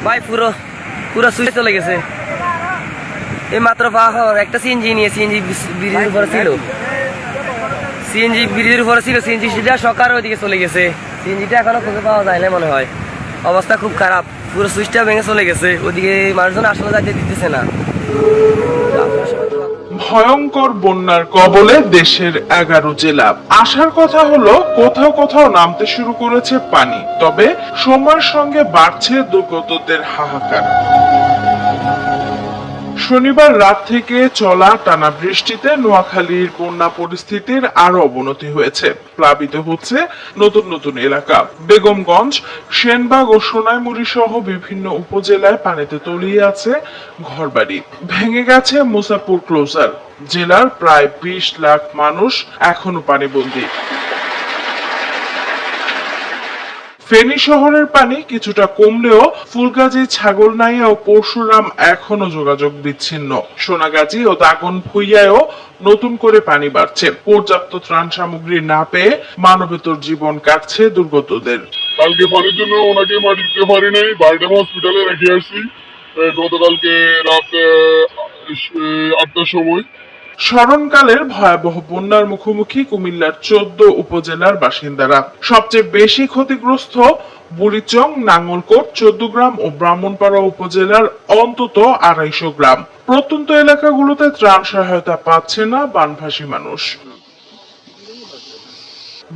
ভাই পুরো পুরো সুইচ চলে গেছে। এই মাত্র পাওয়ার একটা সিএনজি নিয়ে সিএনজি ব্রিজের উপরে ছিল, সিএনজি সেটা সকার ওইদিকে চলে গেছে। সিএনজিটা এখনো খুঁজে পাওয়া যায় না মনে হয়, অবস্থা খুব খারাপ, পুরো সুইচটা ভেঙে চলে গেছে। ওদিকে মানুষজন আসলে যাইতে দিতেছে না। ভয়ঙ্কর বন্যার কবলে দেশের 11 জেলা। আসার কথা হলো কোথাও কোথাও নামতে শুরু করেছে পানি, তবে সময়ের সঙ্গে বাড়ছে দুর্গতদের হাহাকার। শনিবার রাত থেকে চলা টানা বৃষ্টিতে নোয়াখালীর বন্যা পরিস্থিতির আরো অবনতি হয়েছে। প্লাবিত হচ্ছে নতুন নতুন এলাকা। বেগমগঞ্জ, সেনবাগ ও সোনাইমুড়ি সহ বিভিন্ন উপজেলায় পানিতে তলিয়ে আছে ঘরবাড়ি। ভেঙে গেছে মুসাপুর ক্লোজার। জেলার প্রায় 20 লাখ মানুষ এখনো পানিবন্দী। ফেনী শহরের পানি কিছুটা কমলেও ফুলগাজী, ছাগলনাইয়া ও পরশুরাম এখনো যোগাযোগ বিচ্ছিন্ন। সোনাগাজী ও দাগন ভুইয়ায়ও নতুন করে পানি বাড়ছে। পর্যাপ্ত ত্রাণ সামগ্রী না পেয়ে মানবেতর জীবন কাটছে দুর্গতদের। কালকে পানির জন্য ওনাকে মাটি দিতে পারি নাই, বারডেম হসপিটালে রেখে আসছি গতকালকে রাত 8টার সময়। স্মরণকালের ভয়াবহ বন্যার মুখোমুখি কুমিল্লার 14 উপজেলার বাসিন্দারা। সবচেয়ে বেশি ক্ষতিগ্রস্ত বুড়িচং, নাঙ্গলকোট, 14 গ্রাম ও ব্রাহ্মণপাড়া উপজেলার অন্তত 250 গ্রাম। প্রত্যন্ত এলাকাগুলোতে ত্রাণ সহায়তা পাচ্ছে না বানভাসী মানুষ।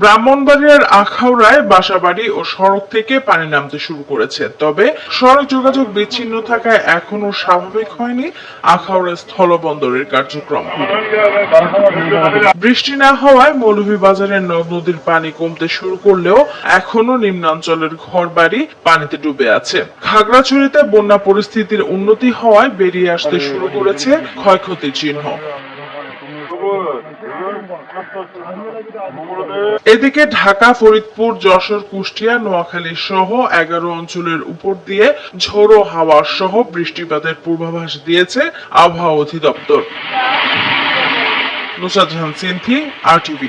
ব্রাহ্মণবাড়িয়ার আখাউড়ায় বাসাবাড়ি ও সড়ক থেকে পানি নামতে শুরু করেছে, তবে সড়ক যোগাযোগ বিচ্ছিন্ন থাকায় এখনো স্বাভাবিক হয়নি আখাউড়া স্থলবন্দরের কার্যক্রম। বৃষ্টি না হওয়ায় মৌলভীবাজারের নদীর পানি কমতে শুরু করলেও এখনো নিম্নাঞ্চলের ঘরবাড়ি পানিতে ডুবে আছে। খাগড়াছড়িতে বন্যা পরিস্থিতির উন্নতি হওয়ায় বেরিয়ে আসতে শুরু করেছে ক্ষয়ক্ষতির চিহ্ন। এদিকে ঢাকা, ফরিদপুর, যশোর, কুষ্টিয়া, নোয়াখালী সহ 11 অঞ্চলের উপর দিয়ে ঝোড়ো হাওয়া সহ বৃষ্টিপাতের পূর্বাভাস দিয়েছে আবহাওয়া অধিদপ্তর। নুসরাত জাহান সিনথি, RTV।